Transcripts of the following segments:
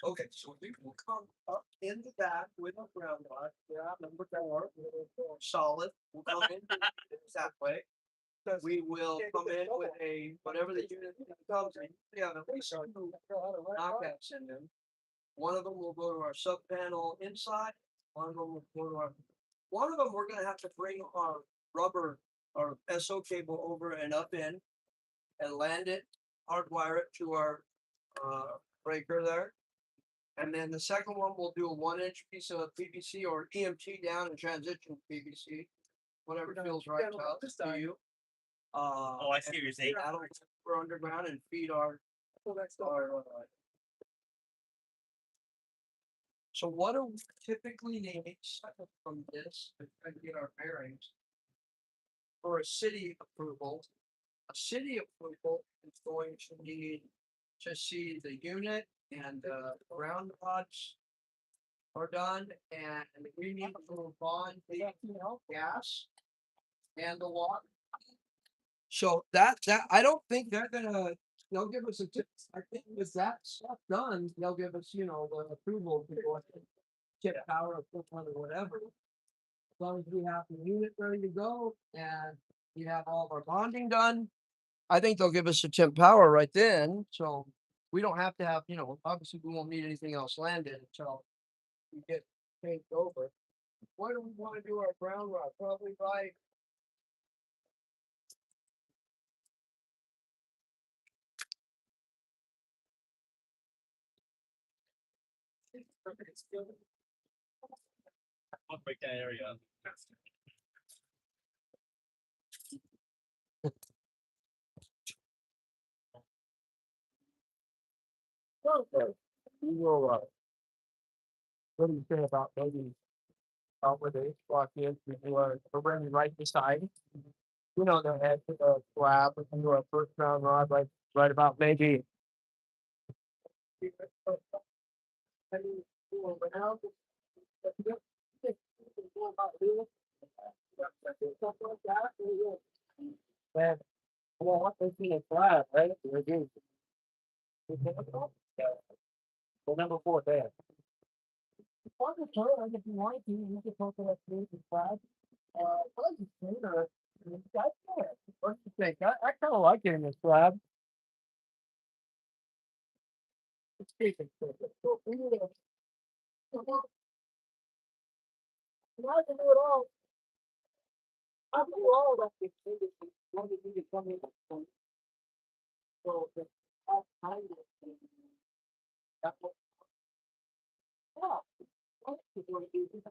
Okay, so we will come up in the back with a ground rod, yeah, number 4, solid, we'll come in that way. We will come in with a, whatever the unit comes in, we have at least 2 knockouts in them. One of them will go to our sub panel inside, one of them will go to our, one of them, we're gonna have to bring our rubber, our SO cable over and up in and land it, hardwire it to our breaker there. And then the second one, we'll do a 1-inch piece of PVC or EMT down and transition PVC, whatever feels right to you. Oh, I see what you're saying. That'll for underground and feed our. So what do we typically need from this to try to get our bearings? For a city approval, a city approval is going to need to see the unit and ground rods are done, and we need to bond the gas and the water. So that I don't think they're gonna, they'll give us a tip. I think with that stuff done, they'll give us, you know, the approval to go ahead and tip power equipment or whatever. As long as we have the unit ready to go and we have all of our bonding done, I think they'll give us a temp power right then. So we don't have to have, you know, obviously we won't need anything else landed until we get changed over. Why do we want to do our ground rod? Probably by I'll break that area up. okay. We will what do you say about maybe with the block in we we're running right beside. You know, the edge of the slab and do our first ground rod right about maybe. Man, well, what they see a slab, right? We're doing. Well, number 4 there. Or the turn, if you want to, you can talk to that three and five. What is it? Or that's it. What do you think? I kind of like it in the slab. It's decent. We need to, I can do it all. I can do all of that. What do you need to come in? So, that's kind of, that's what, yeah. That's what you do.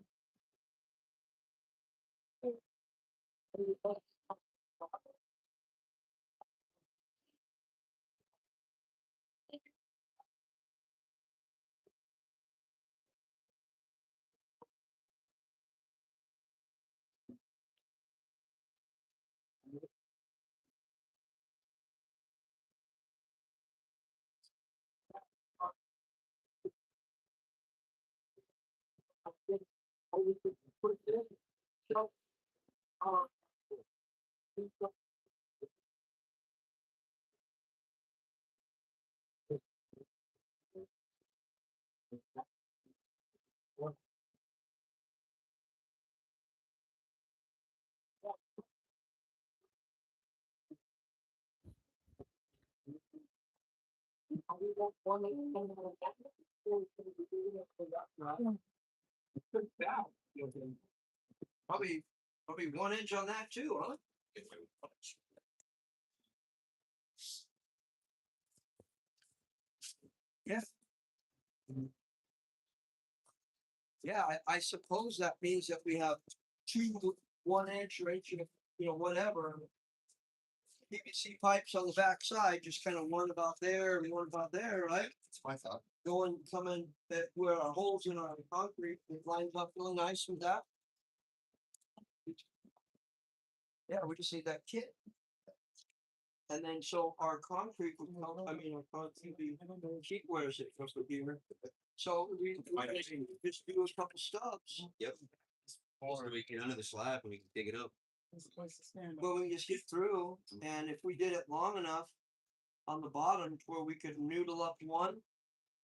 Probably, probably 1 inch on that too, huh? Yeah. Yeah, I suppose that means that we have 2 1 inch or inch, you know, whatever. PVC pipes on the back side, just kind of one about there and one about there, right? That's my thought. Going, coming, that where our holes in our concrete, it lines up really nice with that. Yeah, we just need that kit. And then so our concrete would come, I mean, our concrete, sheet, where is it supposed to be here? So we just do a couple stubs. Yep. Or we get under the slab and we can dig it up. Well, we just get through, and if we did it long enough on the bottom to where we could noodle up one,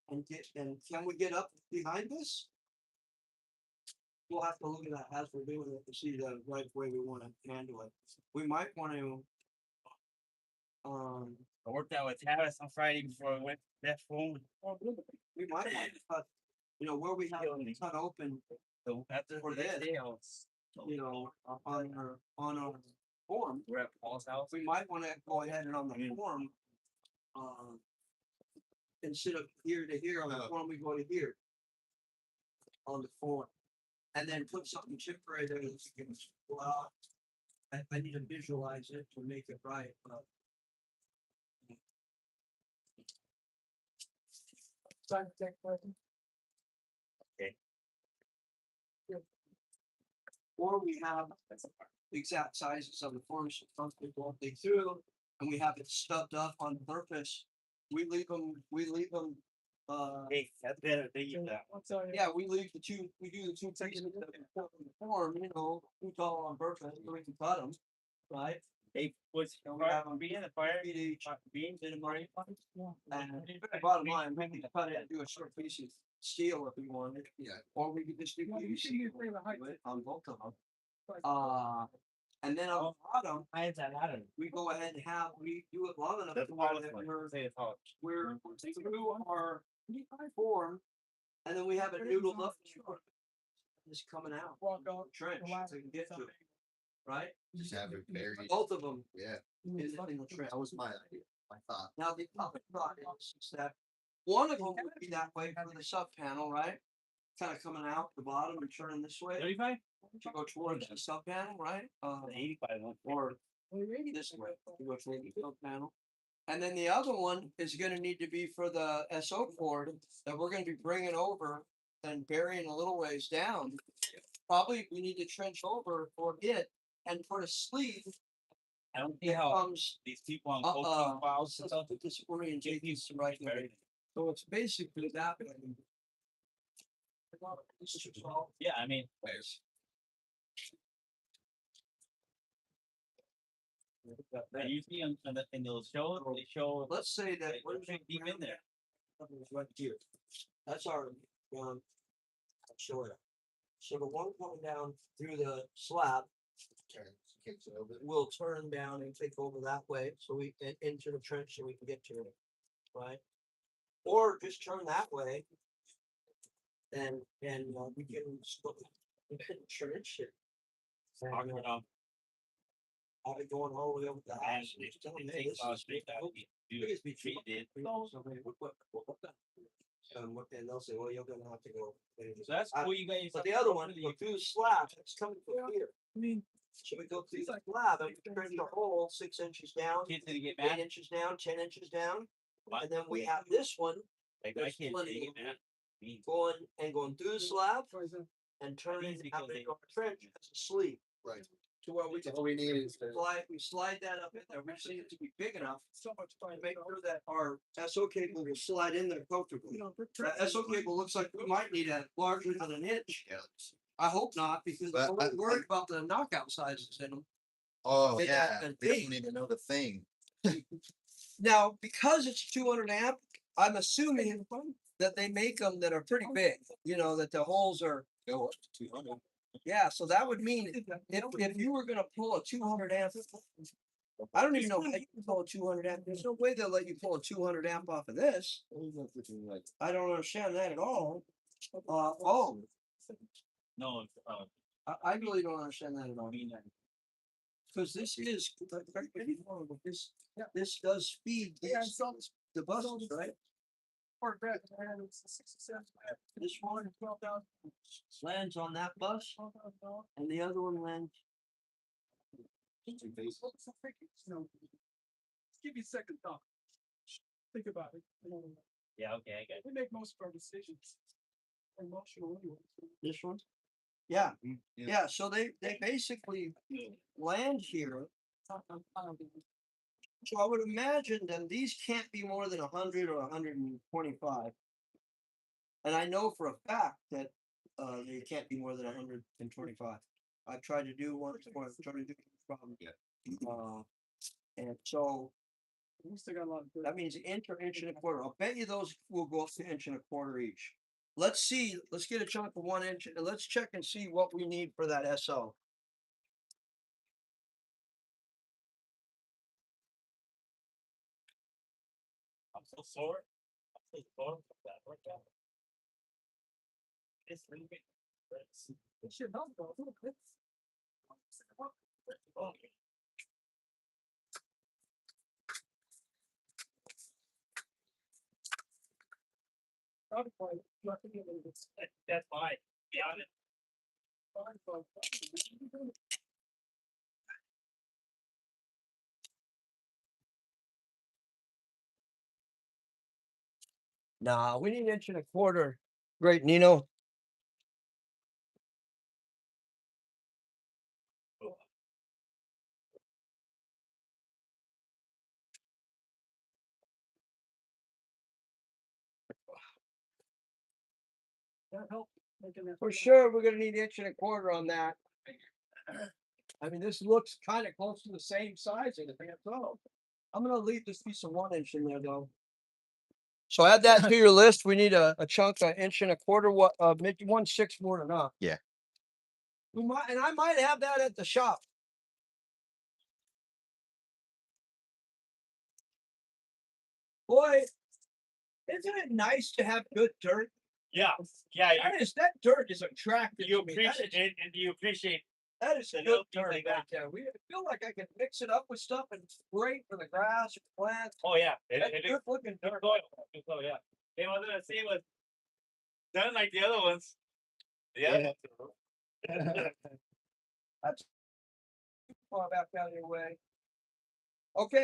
and can we get up behind this? We'll have to look at that as we're doing it to see the right way we wanna handle it. We might wanna. I worked out with Travis on Friday before I went to that phone. We might want to cut, where we have it cut open, So after For the next this. day, I was, on our form. we're at Paul's house. We might wanna go ahead and on the form. Instead of here to here, on the form, we go to here. On the form. And then put something temporary there that you can, well, I need to visualize it to make it right, but. Okay. Or we have the exact sizes of the forms, some people won't think through, and we have it stuffed up on purpose. We leave them, Hey, that's better. They use that. yeah, we do the two pieces of the form, too tall on purpose, so we can cut them, right? Hey, what's And we have them being the fire? feet each, Beans in the morning. and bottom line, we can cut it and do a short piece of steel if we wanted. Yeah. Or we could just do Well, you PVC should use the height. on both of them. And then on the bottom, I had that ladder. we go ahead and we do it long enough That's to the where tallest that one. we're Say it's tall. we're through our form, and then we have it noodled up. Just coming out, Walk out. trench, so we can get to it, right? Just have it buried. Both of them Yeah, in the trench. that was my idea, my thought. Now, the other thought is that one of them would be that way for the sub panel, right? Kind of coming out the bottom and turning this way 35? to go towards the sub panel, right? 85 one. Or this way, to go towards the sub panel. And then the other one is gonna need to be for the SO cord that we're gonna be bringing over and burying a little ways down. Probably we need to trench over for it and put a sleeve I don't see that how comes these people on Uh, coaching files and stuff. put this orientation right there. So it's basically that way. Yeah, I mean, and you see on in those shows, they show Let's say that we're we're deep in there. right here. That's our, I'll show it. So the one coming down through the slab Kicks it over. will turn down and take over that way, so we get into the trench so we can get to it, right? Or just turn that way. And we can trench it. Talking And, about I'll be going all the way over the and house. it Just telling me, takes this all is- straight out. You Biggest be treat it. So they would put- and they'll say, well, you're gonna have to go. So that's cool. You guys. But the other one, go through the slab, it's coming from here. I mean, So we go through the slab and we trench the hole 6 inches down, Kids gonna get 8 mad. inches down, 10 inches down. What? And then we have this one Like my there's kids plenty they of get mad. Me. going through the slab poison. and turning Easy out because into a trench as a sleeve. Right. To where we That's all we need is to. we slide that up in there. We just need it to be big enough So much fun. to make sure that our SO cable will slide in there comfortably. That SO cable looks like we might need a larger than an inch. Yeah. I hope not, because But I'm I- worried about the knockout sizes in them. Oh, Big yeah, and they big. don't even know the thing. Now, because it's 200 amp, I'm assuming that they make them that are pretty big, that the holes are, Go up to 200. yeah, so that would mean if you were gonna pull a 200 amp. I don't even know how you can pull a 200 amp. There's no way they'll let you pull a 200 amp off of this. I don't understand that at all. No, I really don't understand that at all. I mean, Cause this is, this does feed Yeah, I these- saw this the buses, right? part back, man, it's 67. This one 12,000. lands on that bus $12,000. and the other one lands. What's the freaking snow? Give you a second thought. Think about it. yeah, okay, I got it. We make most of our decisions emotional anyway. This one? Yeah, Yeah. yeah, so they basically land here. So I would imagine then these can't be more than 100 or 125. And I know for a fact that they can't be more than 125. I've tried to do one before, I've tried to do this problem. Yeah. And so We still got a lot of. That means inch or inch and a quarter. I'll bet you those will go up to inch and a quarter each. Let's see, let's get a chunk of 1 inch and let's check and see what we need for that SO. I'm so sore. I'm so sore from that workout. It's leaving. It should help though, a little bit. Okay. Probably quite, you have to be a little bit. That's fine. Be honest. Nah, we need inch and a quarter. Great, Nino. That help making that. For sure, we're gonna need inch and a quarter on that. I mean, this looks kind of close to the same size as the so I'm gonna leave this piece of 1 inch in there though. So add that to your list. We need a chunk of inch and a quarter. What? Maybe 1/6 more than enough. Yeah. We might, and I might have that at the shop. Boy, isn't it nice to have good dirt? Yeah. Yeah. That dirt is attractive. You to me. That is- appreciate it, and you appreciate. That is the good little things dirt like right that. there. We feel like I can mix it up with stuff and it's great for the grass or plants. Oh yeah. That's It good looking good dirt. soil. Good soil. Yeah. It wasn't the same was done like the other ones. The other ones. That's far back out of your way. Okay.